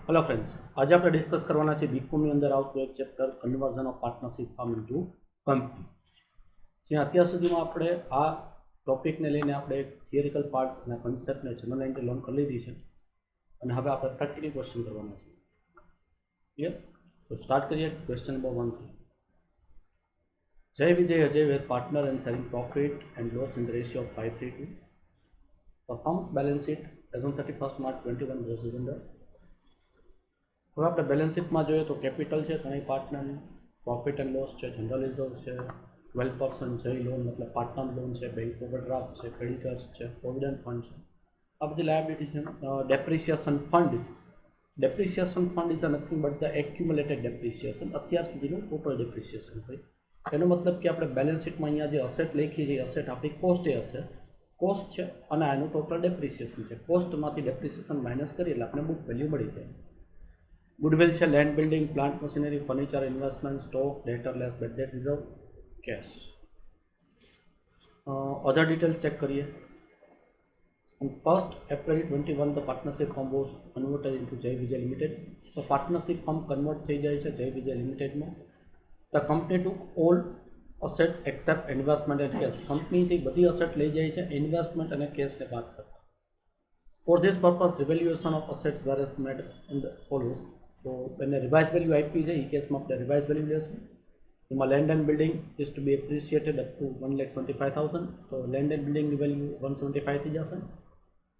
Hello friends, आज आप discuss करवाना है बीकॉम अंदर आवતું एक chapter conversion of partnership form into company. જે અત્યાર સુધીમાં આપણે આ ટોપિકને લઈને આપણે થિયરિકલ પાર્ટ્સ અને કન્સેપ્ટને જનરલ એન્ટ્રી લર્ન કરી લીધી છે અને હવે આપણે પ્રેક્ટિકલ ક્વેશ્ચન કરવાના છે। ક્લિયર? તો સ્ટાર્ટ કરીએ ક્વેશ્ચન નંબર 1 થી। જય વિજય Ajay were partner and sharing profit and loss in the ratio of 5:3. The firm's balance sheet as on 31st March 21 was as under। હવે આપણે બેલેન્સ શીટમાં જોઈએ તો કેપિટલ છે ત્રણેય પાર્ટનરની, પ્રોફિટ એન્ડ લોસ છે, જનરલ રિઝર્વ છે, 12% જય લોન મતલબ પાર્ટનર લોન છે, બેંક ઓવરડ્રાફ્ટ છે, ક્રેડિટર્સ છે, પ્રોવિડન્ટ ફંડ છે, આ બધી લાયબિલિટી છે। ડેપ્રિસિએશન ફંડ છે, depreciation fund is nothing but the accumulated depreciation, અત્યાર સુધીનું ટોટલ ડેપ્રિસિએશન હોય। એનો મતલબ કે આપણે બેલેન્સ શીટમાં અહીંયા જે અસેટ લખી છે અસેટ આપણી કોસ્ટ હશે, કોસ્ટ છે અને આનું ટોટલ ડેપ્રિસિએશન છે। કોસ્ટમાંથી ડેપ્રિસિએશન માઇનસ કરીએ એટલે આપણે બુક વેલ્યુ મળી જાય। ગુડવિલ છે, land building, plant machinery, furniture, investment, stock, debtor less, bad debt reserve, cash. Other details check કરીએ। On 1st April 21 the partnership firm was converted into Jay Vijay limited. તો partnership firm convert થઈ જાય છે જય વિજય લિમિટેડમાં। The company to all assets except investment and cash, company જે બધી asset લઈ જાય છે ઇન્વેસ્ટમેન્ટ અને કેશને બાદ કરતા। For this purpose રિવેલ્યુએશન of assets where is made in the follows. તો એને રિવાઇઝ વેલ્યુ આપી છે એ કેસમાં આપણે રિવાઇઝ વેલ્યુ લેશું। એમાં land and building is to be appreciated up to 1,75,000, તો લેન્ડ એન્ડ બિલ્ડિંગની વેલ્યુ 175 થઈ જશે।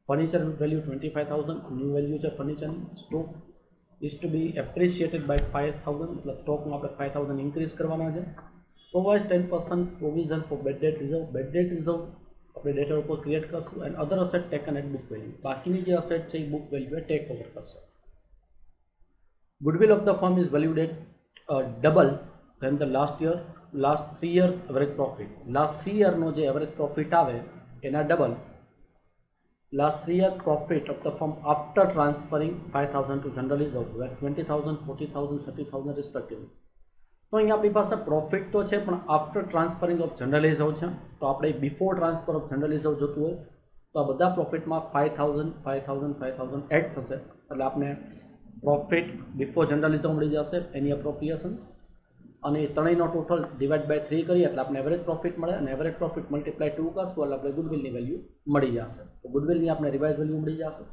ફર્નિચર વેલ્યુ 25,000, ન્યૂ વેલ્યુ છે ફર્નિચરની। Stock is to be appreciated by 5,000, મતલબ સ્ટોકમાં આપણે 5,000 ઇન્ક્રીઝ કરવાના છે। Provide 10% provision for bad debt reserve, bad debt reserve આપણે ડેટા ઉપર ક્રિએટ કરશું and other asset taken at book value, બાકીની જે અસેટ છે એ બુક વેલ્યુ એ ટેક ઓવર કરશે। Goodwill of the firm is valued at double than the last 3 years average profit. Last 3 year નો જે એવરેજ પ્રોફિટ આવે એના double last 3 year profit of the firm after transferring 5,000 to general reserve, where 20,000, 40,000, 30,000 respectively. તો અહીંયા આપણી પાસે profit તો છે પણ after transferring of general reserve છે, તો આપણે before transfer of general reserve જોતું હોય તો આ બધા પ્રોફિટમાં 5,000, 5,000, 5,000 એડ થશે એટલે આપણે પ્રોફિટ બિફોર જનરલ રિઝર્વ મળી જશે એની અપ્રોપ્રિએશન્સ, અને ત્રણેયનો ટોટલ ડિવાઇડ બાય 3 કરીએ એટલે આપણે એવરેજ પ્રોફિટ મળે અને એવરેજ પ્રોફિટ મલ્ટીપ્લાય 2 કરશું એટલે આપણે ગુડવિલની વેલ્યુ મળી જશે। તો ગુડવિલની આપણે રિવાઇઝ વેલ્યુ મળી જશે।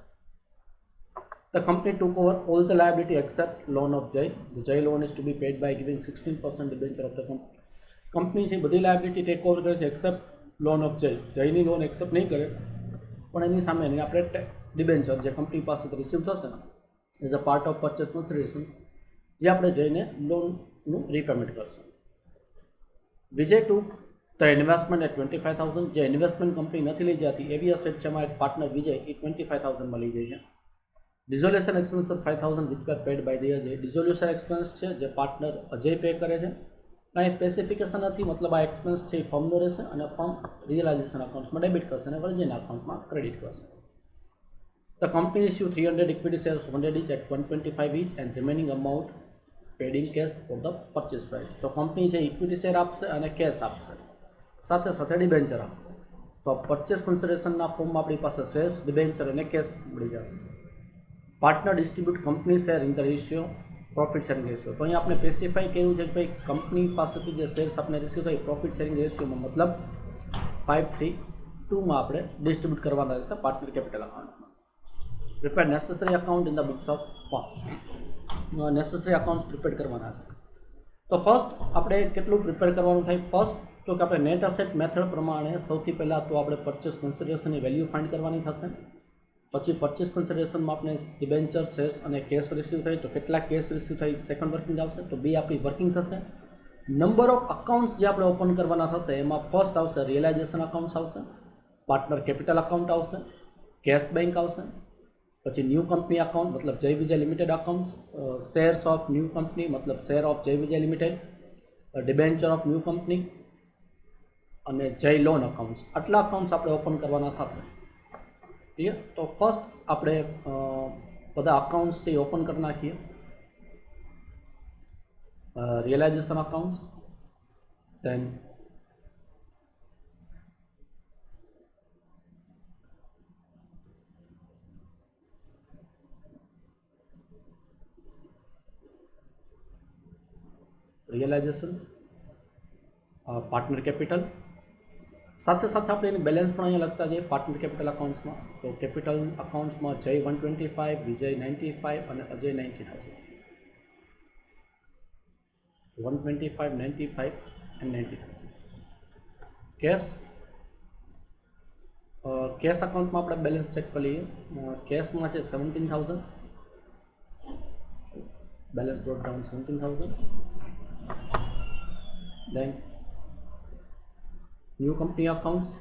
The company took over all the liability except loan of Jay. The Jay loan is to be paid by giving 16% debenture of the company. Company છે બધી લાયબિલિટી ટેક ઓવર કરે છે એક્સેપ્ટ લોન ઓફ જય, જયની loan accept નહીં કરે પણ એની સામે એની આપણે ડિબેન્ચર જે કંપની પાસેથી રિસીવ થશે ને as a part of purchase consideration જે આપણે જઈને લોનનું રીપેમેન્ટ કરશું। વિજય ટુ ધ ઇન્વેસ્ટમેન્ટ એટ 25,000, જે ઇન્વેસ્ટમેન્ટ કંપની નથી લઈ જતી એવી અસેટ છે એમાં એક પાર્ટનર વિજય એ 25,000માં લઈ જાય છે। Dissolution expense of 5,000 which are paid by the Ajay, dissolution expense છે જે પાર્ટનર અજય પે કરે છે। કાંઈ સ્પેસિફિકેશન નથી, મતલબ આ એક્સપેન્સ છે એ ફર્મનો રહેશે અને ફર્મ રિયલાઇઝેશન અકાઉન્ટમાં ડેબિટ કરશે અને વર્જિન અકાઉન્ટમાં ક્રેડિટ કરશે। The company issue 300 equity shares 100 each at 125 each and remaining amount paid in cash for the purchase price। તો કંપની છે ઇક્વિટી શેર આપશે અને કેશ આપશે, સાથે સાથે ડિબેન્ચર આપશે। તો પરચેસ કન્સિડરેશનના ફોર્મમાં આપણી પાસે શેર્સ, ડિબેન્ચર અને કેશ મળી જશે। Partner distribute company share in the ratio profit sharing ratio, તો અહીંયા આપણે સ્પેસિફાઈ કર્યું છે કે ભાઈ કંપની પાસેથી જે શેર્સ આપણે રિસીવ થાય પ્રોફિટ શેરિંગ રેશિયોમાં મતલબ 5:3:2માં આપણે ડિસ્ટ્રીબ્યુટ કરવાના રહેશે પાર્ટનર કેપિટલ અકાઉન્ટમાં। Prepare necessary account in the books of firm, necessary account prepare કરવાના છે। તો ફર્સ્ટ આપણે કેટલું પ્રિપેર કરવાનું થાય? ફર્સ્ટ તો કે આપણે નેટ અસેટ મેથડ પ્રમાણે સૌથી પહેલાં તો આપણે પરચેસ કન્સિડરેશનની વેલ્યુ ફાઇન્ડ કરવાની થશે। પછી પરચેસ કન્સિડરેશનમાં આપણે ડિબેન્ચર, શેર્સ અને કેશ રિસીવ થાય તો કેટલા કેશ રિસીવ થાય સેકન્ડ વર્કિંગ આવશે, તો બે આપણી વર્કિંગ થશે। નંબર ઓફ અકાઉન્ટ્સ જે આપણે ઓપન કરવાના થશે એમાં ફર્સ્ટ આવશે રિયલાઇઝેશન અકાઉન્ટ્સ આવશે, પાર્ટનર કેપિટલ અકાઉન્ટ આવશે, કેશ બેંક આવશે, પછી ન્યૂ કંપની અકાઉન્ટ મતલબ Jay Vijay limited accounts, shares of new company મતલબ share of Jay Vijay limited, debenture of new company અને જય લોન અકાઉન્ટ્સ, આટલા અકાઉન્ટ્સ આપણે ઓપન કરવાના થશે। ક્લિયર? તો ફર્સ્ટ આપણે બધા અકાઉન્ટ્સથી ઓપન કરી નાખીએ। રિયલાઇઝેશન અકાઉન્ટ્સ, દેન રિયલાઇઝેશન, પાર્ટનર કેપિટલ, સાથે સાથે આપણે એની બેલેન્સ પણ અહીંયા લખતા જઈએ પાર્ટનર કેપિટલ અકાઉન્ટ્સમાં. તો કેપિટલ અકાઉન્ટ્સમાં જય 125, વિજય 95 અને અજય 90,000. 125, 95 and 90,000. કેશ અકાઉન્ટમાં આપણે બેલેન્સ ચેક કરી લઈએ. કેશમાં છે 17,000, balance brought down 17,000. Then new company accounts,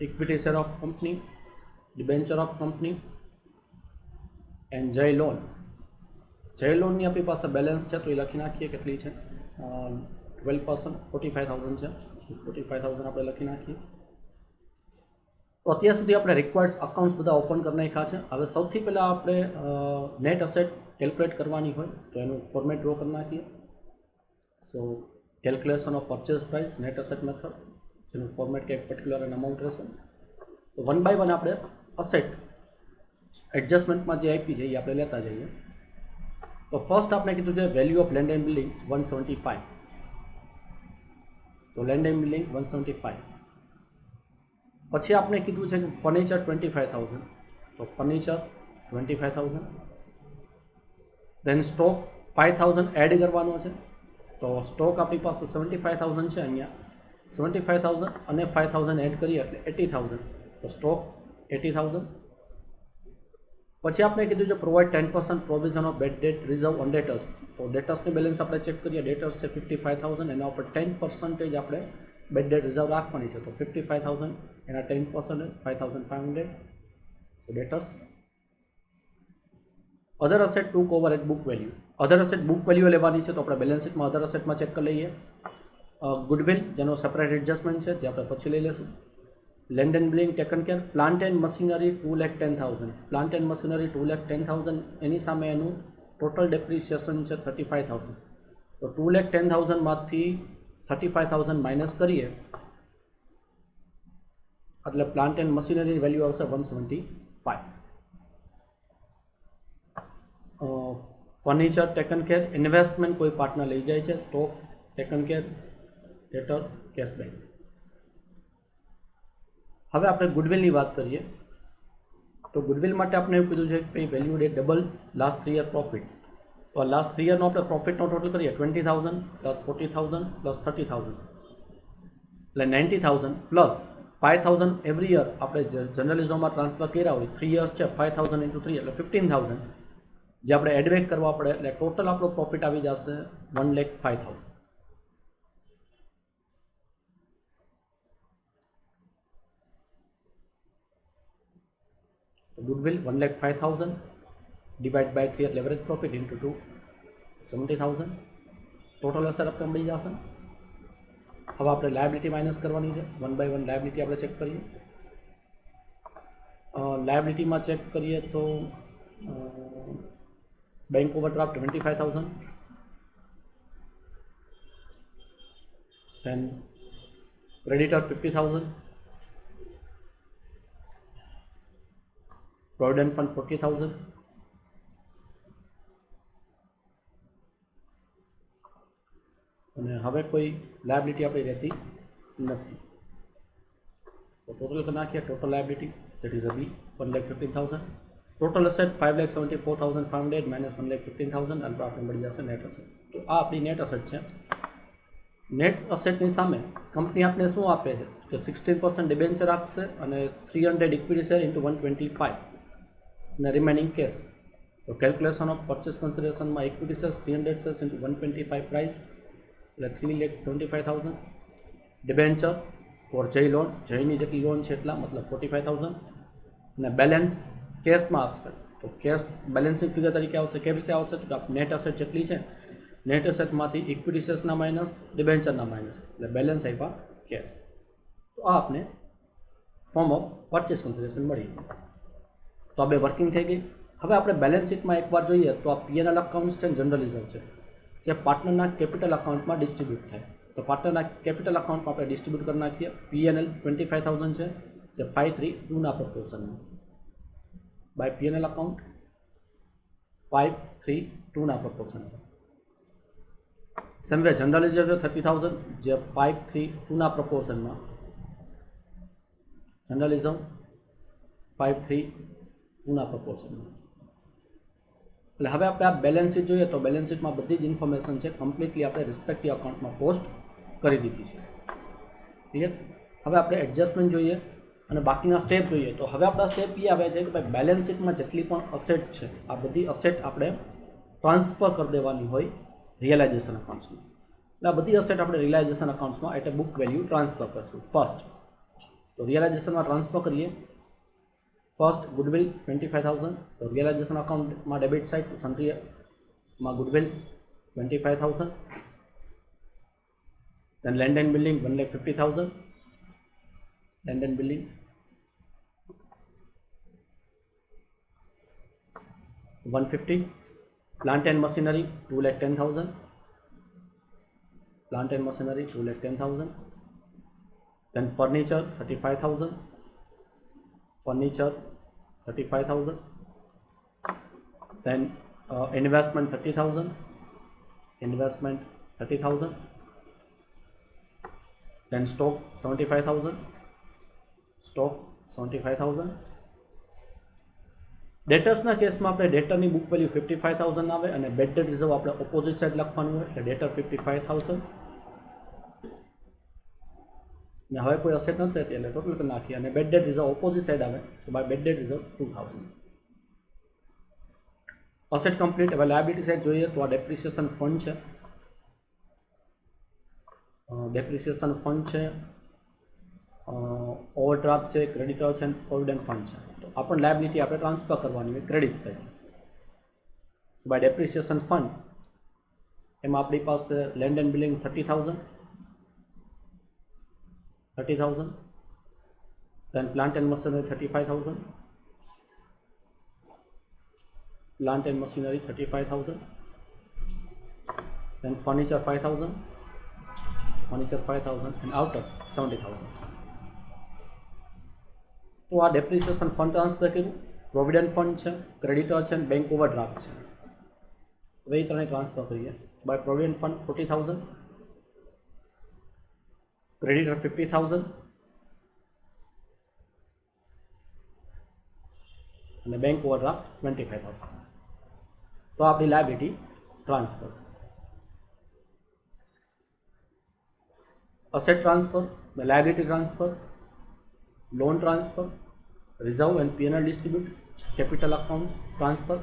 equity share of company, debenture of company and જય લોન. જય લોનની આપણી પાસે બેલેન્સ છે તો એ લખી નાખીએ કેટલી છે. 12%, 45,000 છે. 45,000 આપણે લખી નાખીએ. તો અત્યાર સુધી આપણે રિક્વાયર્ડ અકાઉન્ટ્સ બધા ઓપન કરી નાખ્યા છે. હવે સૌથી પહેલાં આપણે નેટ અસેટ કેલ્ક્યુલેટ કરવાની હોય તો એનું ફોર્મેટ ડ્રો કરી નાખીએ. So calculation of purchase price, net asset method, જેનું ફોર્મેટ કે પર્ટિક્યુલર એન અમાઉન્ટ રહેશે. તો 1 બાય 1 આપણે અસેટ એડજસ્ટમેન્ટમાં જે આપી છે એ આપણે લેતા જઈએ. તો ફર્સ્ટ આપણે કીધું છે value of land and building 175. તો લેન્ડ એન્ડ બિલ્ડિંગ 175. પછી આપણે કીધું છે કે ફર્નિચર 25,000. તો ફર્નિચર 25,000. દેન સ્ટોક 5,000 એડ કરવાનો છે. તો સ્ટોક આપણી પાસે 75,000 છે અહીંયા. 75,000 અને 5,000 એડ કરીએ એટલે 80,000. તો સ્ટોક 80,000. પછી આપણે કીધું છે provide 10% provision of bad debt reserve on debtors. તો ડેટર્સની બેલેન્સ આપણે ચેક કરીએ. ડેટર્સ છે 55,000, એના ઉપર 10% આપણે બેડ ડેટ રિઝર્વ રાખવાની છે. તો 55,000 એના 10% 5,500. So debtors. Other asset took over at book value. Other asset book value લેવાની છે તો આપણે બેલેન્સ શીટમાં અધર અસેટમાં ચેક કરી લઈએ. ગુડવિલ જેનો સેપરેટ એડજસ્ટમેન્ટ છે જે આપણે પછી લઈ લઈશું. Land and building taken care. Plant and machinery 2,10,000. Plant and machinery 2,10,000. એની સામે એનું ટોટલ ડેપ્રિસિએશન છે 35,000. તો 2,10,000 માંથી 35,000 માઇનસ કરીએ એટલે પ્લાન્ટ એન્ડ મશીનરી વેલ્યુ આવશે 175. Furniture taken care. ઇન્વેસ્ટમેન્ટ કોઈ પાર્ટનર લઈ જાય છે. Stock taken care, ડેટર, cash back. હવે આપણે ગુડવિલની વાત કરીએ. તો ગુડવિલ માટે આપણે એવું કીધું છે કે value day double last 3 year profit. તો લાસ્ટ 3 યરનો આપણે પ્રોફિટનો ટોટલ કરીએ 20,000 પ્લસ 40,000 પ્લસ 30,000 એટલે 90,000 પ્લસ 5,000 એવરી યર આપણે જર્નલિઝમમાં ટ્રાન્સફર કર્યા હોય 3 યર્સ છે 5,000 ઇન્ટુ 3 એટલે 15,000 જે આપણે એડવેક કરવા પડે એટલે ટોટલ આપણો પ્રોફિટ આવી જશે 1,05,000. ગુડવિલ 1,05,000 ડિવાઇડ બાય 3 એટલે એવરેજ પ્રોફિટ ઇન્ટુ 2 70,000. ટોટલ અસર આપણે મળી જશે. હવે આપણે લાયબિલિટી માઇનસ કરવાની છે. 1 બાય 1 લાયબિલિટી આપણે ચેક કરીએ. લાયબિલિટીમાં ચેક કરીએ તો bank overdraft 25,000. then creditor 50,000. Provident fund 40,000. અને હવે કોઈ લાયબિલિટી આપણી રહેતી નથી. તો ટોટલ કરી નાખીએ. Total liability that is A B 1,15,000. Total asset 5,74,500 minus 1,15,000 અને આપણે મળી જશે નેટ અસેટ. તો આ આપણી નેટ અસેટ છે. નેટ અસેટની સામે કંપની આપણે શું આપે છે કે 16% ડિબેન્ચર આપશે અને 300 ઇક્વિટી શેર ઇન્ટુ 125 અને રિમેનિંગ કેશ. તો કેલ્ક્યુલેશન ઓફ પરચેસ કન્સિડરેશનમાં equity shares 300 shares into 125 price એટલે 3,75,000. ડિબેન્ચર ફોર જય લોન, જયની જેટલી લોન છે એટલા મતલબ 45,000 અને બેલેન્સ કેશમાં આપશે. તો કેશ બેલેન્સિંગ ફિગર તરીકે આવશે. કેવી રીતે આવશે તો નેટ અસેટ જેટલી છે નેટ અસેટમાંથી ઇક્વિટી શેર્સના માઇનસ, ડિબેન્ચરના માઇનસ એટલે બેલેન્સ આપ્યા કેશ. તો આ આપણે ફોર્મ ઓફ પરચેસ કન્સિડરેશન મળી. તો આ બે વર્કિંગ થઈ ગઈ. હવે આપણે બેલેન્સ શીટમાં એકવાર જોઈએ તો આ P&L અકાઉન્ટ છે, જનરલ રિઝર્વ છે જે પાર્ટનરના કેપિટલ અકાઉન્ટમાં ડિસ્ટ્રીબ્યુટ થાય. તો પાર્ટનરના કેપિટલ અકાઉન્ટમાં આપણે ડિસ્ટ્રીબ્યુટ કરી નાખીએ. P&L 25,000 છે જે 532 પ્રોપોર્શનમાં બાય P&L અકાઉન્ટ 532 પ્રોપોર્શનમાં. સેમ વે જનરલ રિઝર્વ 30,000 જે 532ના પ્રપોર્શનમાં જનરલ રિઝર્વ 532ના પ્રપોર્શનમાં. એટલે હવે આપણે આ બેલેન્સ શીટ જોઈએ તો બેલેન્સ શીટમાં બધી જ ઇન્ફોર્મેશન છે કમ્પ્લીટલી આપણે રિસ્પેક્ટિવ અકાઉન્ટમાં પોસ્ટ કરી દીધી છે. ક્લિયર. હવે આપણે એડજસ્ટમેન્ટ જોઈએ અને બાકીના સ્ટેપ જોઈએ તો હવે આપણા સ્ટેપ એ આવે છે કે ભાઈ બેલેન્સ શીટમાં જેટલી પણ અસેટ છે આ બધી અસેટ આપણે ટ્રાન્સફર કરી દેવાની હોય રિયલાઇઝેશન અકાઉન્ટ્સમાં. એટલે આ બધી અસેટ આપણે રિયલાઇઝેશન અકાઉન્ટ્સમાં એટલે બુક વેલ્યુ ટ્રાન્સફર કરશું. ફર્સ્ટ તો રિયલાઇઝેશનમાં ટ્રાન્સફર કરીએ. ફર્સ્ટ ગુડવિલ 25,000 તો રિયલાઇઝેશન અકાઉન્ટમાં ડેબિટ સાઇડ સન્ટ્રીમાં goodwill 25,000. then land and building 1,50,000 land and building. $150. Plant and machinery 2,10,000 plant and machinery 2,10,000. then furniture 35,000 furniture 35,000. then investment 30,000 investment 30,000. then stock 75,000 stock 75,000. ડેટર્સના કેસમાં આપણે ડેટરની book value 55,000 આવે અને bad debt reserve આપણે opposite side લખવાનું હોય એટલે ડેટર 55,000 ને હવે કોઈ અસેટ નથી રહેતી એટલે ટોટલ કરી નાખીએ અને bad debt reserve opposite side આવે so by bad debt reserve 2,000. Asset complete. હવે લાયબિલિટી સાઇડ જોઈએ તો આ ડેપ્રિસિએશન ફંડ છે. ડેપ્રિસિએશન ફંડ છે, ઓવરડ્રાફ્ટ છે, ક્રેડિટર છે, પ્રોવિડન્ટ ફંડ છે. તો આ પણ લાયબિલિટી આપણે ટ્રાન્સફર કરવાની હોય credit side. By depreciation fund એમાં આપણી પાસે land and building 30,000 then plant and machinery 35,000 plant and machinery 35,000. then furniture 5,000 and outer 70,000. તો આ ડેપ્રિસિએશન ફંડ ટ્રાન્સફર કર્યું. પ્રોવિડન્ટ ફંડ છે, ક્રેડિટર છે, બેંક ઓવરડ્રાફ્ટ છે. હવે એ ત્રણે ટ્રાન્સફર કરીએ. બાય પ્રોવિડન્ટ ફંડ 40,000 ક્રેડિટર 50,000 અને બેંક ઓવરડ્રાફ્ટ 25,000. તો આપણી liability transfer. Asset transfer, liability transfer, loan transfer, reserve and P&L distribute, capital account transfer.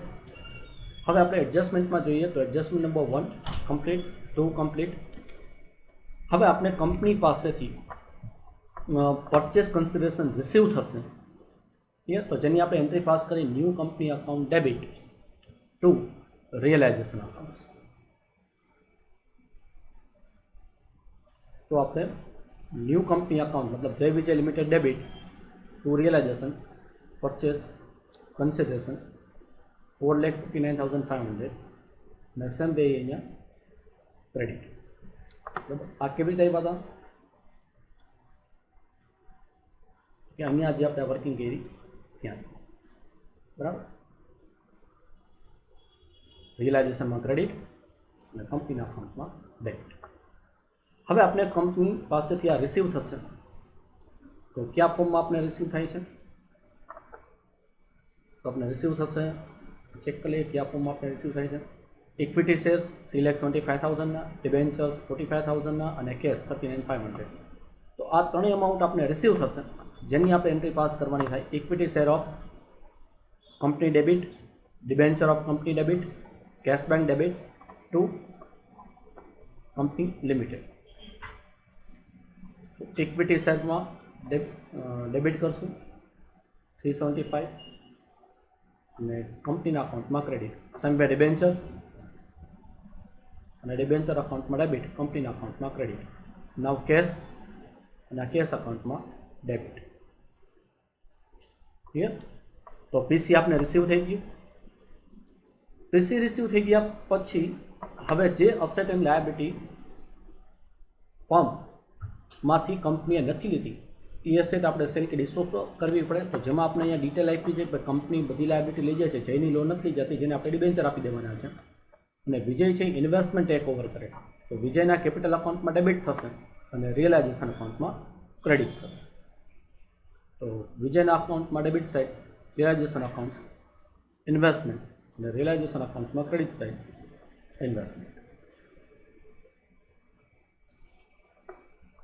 હવે આપણે એડજસ્ટમેન્ટમાં જોઈએ તો એડજસ્ટમેન્ટ નંબર 1 કમ્પ્લીટ, 2 કમ્પ્લીટ. હવે આપણે કંપની પાસેથી પરચેસ કન્સિડરેશન રિસીવ થશે તો જેની આપણે એન્ટ્રી પાસ કરી new company account debit to realisation account. તો આપણે ન્યૂ કંપની અકાઉન્ટ મતલબ Jay Vijay limited debit to realisation purchase consideration 4,59,500 અને સેમ વે અહીંયા ક્રેડિટ. બરાબર. આ કેવી રીતે આવ્યા હતા કે અહીંયા જે આપણે વર્કિંગ કરી ત્યાં. બરાબર. રિયલાઇઝેશનમાં ક્રેડિટ અને કંપનીના અકાઉન્ટમાં ડેબિટ. હવે આપણે કંપની પાસેથી આ રિસીવ થશે તો કયા ફોર્મમાં આપણે રિસીવ થાય છે તો આપણે રિસીવ થશે ચેક કરીએ કયા ફોર્મમાં આપણે રિસીવ થાય છે. ઇક્વિટી શેર્સ 3,75,000ના, ડિબેન્ચર્સ 45,000ના અને કેશ 39,500. તો આ ત્રણેય અમાઉન્ટ આપણે રિસીવ થશે જેની આપણે એન્ટ્રી પાસ કરવાની થાય. Equity share of company debit, debenture of company debit, cash bank debit to company limited. Equity શેરમાં ડેબિટ કરશું 375 અને કંપનીના અકાઉન્ટમાં ક્રેડિટ. સેમ વે ડિબેન્ચર્સ અને ડિબેન્ચર અકાઉન્ટમાં ડેબિટ, કંપનીના અકાઉન્ટમાં ક્રેડિટ. નાવ કેશ અને કેશ અકાઉન્ટમાં ડેબિટ. ક્લિયર. તો પીસી આપને રિસીવ થઈ ગયું. પીસી રિસીવ થઈ ગયા પછી હવે જે અસેટ એન્ડ લાયબિલિટી ફર્મમાંથી કંપનીએ નથી લીધી એ એસેટ આપણે સેલ કે ડિસ્પોઝ કરવી પડે. તો જેમાં આપણે અહીંયા ડિટેલ આપી છે કે કંપની બધી લાયબિલિટી લઈ જાય છે જેની લોન નથી લઈ જતી જેને આપણે ડિબેન્ચર આપી દેવાના છે અને વિજય છે ઇન્વેસ્ટમેન્ટ ટેક ઓવર કરે, તો વિજયના કેપિટલ અકાઉન્ટમાં ડેબિટ થશે અને રિયલાઇઝેશન અકાઉન્ટમાં ક્રેડિટ થશે. તો વિજયના અકાઉન્ટમાં debit side, realisation account investment અને રિયલાઇઝેશન અકાઉન્ટમાં credit side investment.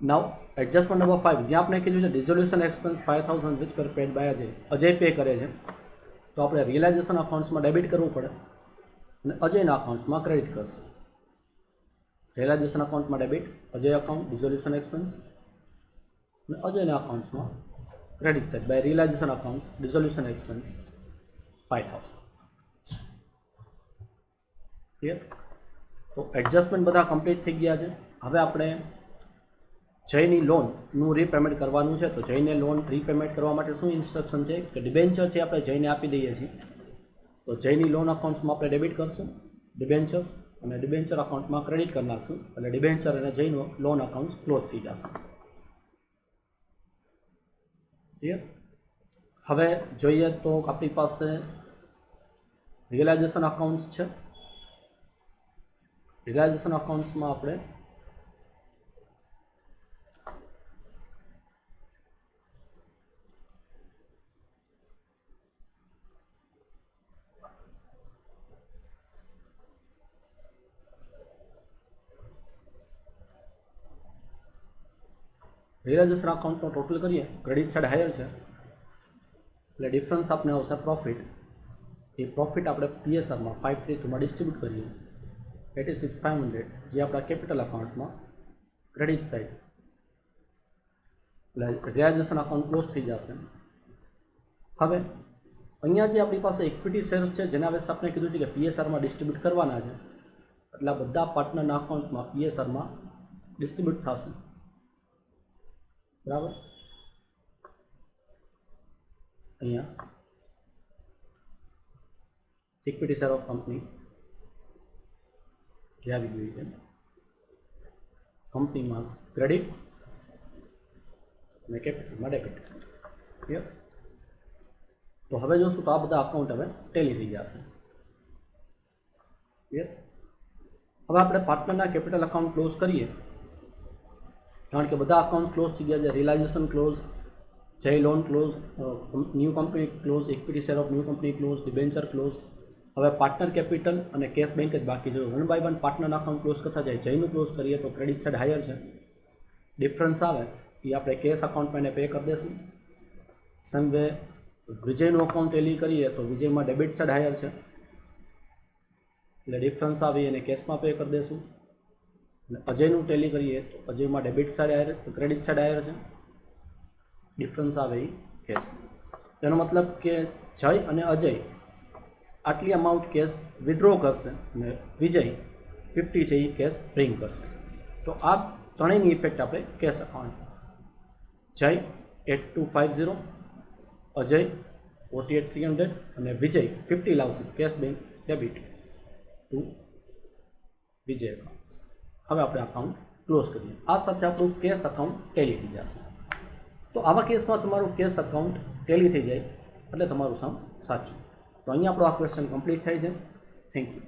Now adjustment number 5, જ્યાં આપણે કીધું છે dissolution expense 5000 which were paid by Ajay pay કરે છે, તો આપણે રિયલાઇઝેશન અકાઉન્ટ્સમાં ડેબિટ કરવું પડે અને અજયના અકાઉન્ટ્સમાં ક્રેડિટ કરશે. રિયલાઇઝેશન અકાઉન્ટમાં debit, Ajay account dissolution expense, અને અજયના અકાઉન્ટ્સમાં credit side by realisation account dissolution expense 5000. Clear? તો એડજસ્ટમેન્ટ બધા કમ્પ્લીટ થઈ ગયા છે. હવે આપણે જયની લોનનું રીપેમેન્ટ કરવાનું છે. તો જયને લોન રીપેમેન્ટ કરવા માટે શું ઇન્સ્ટ્રક્શન છે કે ડિબેન્ચર છે આપણે જયને આપી દઈએ છીએ, તો જયની લોન અકાઉન્ટ્સમાં આપણે ડેબિટ કરશું ડિબેન્ચર્સ, અને ડિબેન્ચર અકાઉન્ટમાં ક્રેડિટ કરી નાખશું, એટલે ડિબેન્ચર અને જયનો લોન અકાઉન્ટ ક્લોઝ થઈ જશે. ક્લિયર? હવે જોઈએ તો આપણી પાસે રિયલાઇઝેશન અકાઉન્ટ્સ છે. રિયલાઇઝેશન અકાઉન્ટ્સમાં આપણે રિયલાઇઝેશન અકાઉન્ટનો ટોટલ કરીએ, ક્રેડિટ સાઇડ હાયર છે એટલે ડિફરન્સ આપણે આવશે પ્રોફિટ. એ પ્રોફિટ આપણે પીએસઆરમાં 532માં ડિસ્ટ્રીબ્યુટ કરીએ 86,500, જે આપણા કેપિટલ અકાઉન્ટમાં ક્રેડિટ સાઇડ, એટલે રિયલાઇઝેશન અકાઉન્ટ ક્લોઝ થઈ જશે. હવે અહીંયા જે આપણી પાસે ઇક્વિટી શેર્સ છે જેના વિશે આપણે કીધું છે કે પીએસઆરમાં ડિસ્ટ્રીબ્યુટ કરવાના છે, એટલે બધા પાર્ટનરના અકાઉન્ટ્સમાં પીએસઆરમાં ડિસ્ટ્રીબ્યુટ થશે. બરાબર? અહીંયા ઇક્વિટી શેર ઓફ કંપની જે આવી ગઈ છે, કંપનીમાં ક્રેડિટ અને કેપિટલમાં ડેબિટ. ક્લિયર? તો હવે જોશું તો આ બધા અકાઉન્ટ હવે ટેલી થઈ જશે. ક્લિયર? હવે આપણે પાર્ટનરના કેપિટલ અકાઉન્ટ ક્લોઝ કરીએ, કારણ કે બધા અકાઉન્ટ ક્લોઝ થઈ ગયા છે. રિયલાઇઝેશન ક્લોઝ, જય loan close, new company close, equity share of new company close, debenture close. હવે પાર્ટનર કેપિટલ અને કેશ બેંક જ બાકી છે. 1 બાય 1 પાર્ટનર અકાઉન્ટ ક્લોઝ કરતા જાય. જયનું ક્લોઝ કરીએ તો ક્રેડિટ સાઇડ હાયર છે, ડિફરન્સ આવે એ આપણે કેશ અકાઉન્ટમાં એને પે કરી દઈશું. સેમ વે વિજયનું અકાઉન્ટ ટેલી કરીએ તો વિજયમાં ડેબિટ સાઇડ હાયર છે, એટલે ડિફરન્સ આવે એને કેશમાં પે કરી દઈશું. અને અજયનું ટેલી કરીએ તો અજયમાં debit side higher, credit side higher છે, ડિફરન્સ આવે એ કેશ. તેનો મતલબ કે જય અને અજય આટલી અમાઉન્ટ કેશ વિડ્રો કરશે અને વિજય 50 છે એ કેશ બ્રિંગ કરશે. તો આ ત્રણેયની ઇફેક્ટ આપણે કેશ અકાઉન્ટ, જય 8250, અજય 48,300 અને વિજય 50 લાવશે cash bank debit to Vijay account. હવે આપણે અકાઉન્ટ ક્લોઝ કરીએ. આ સાથે આપણું કેશ અકાઉન્ટ ટેલી થઈ જશે. તો આવા કેસમાં તમારું કેશ અકાઉન્ટ ટેલી થઈ જાય એટલે તમારું સમ સાચું. તો અહીંયા આપણો આ ક્વેશ્ચન કમ્પ્લીટ થાય છે. Thank you.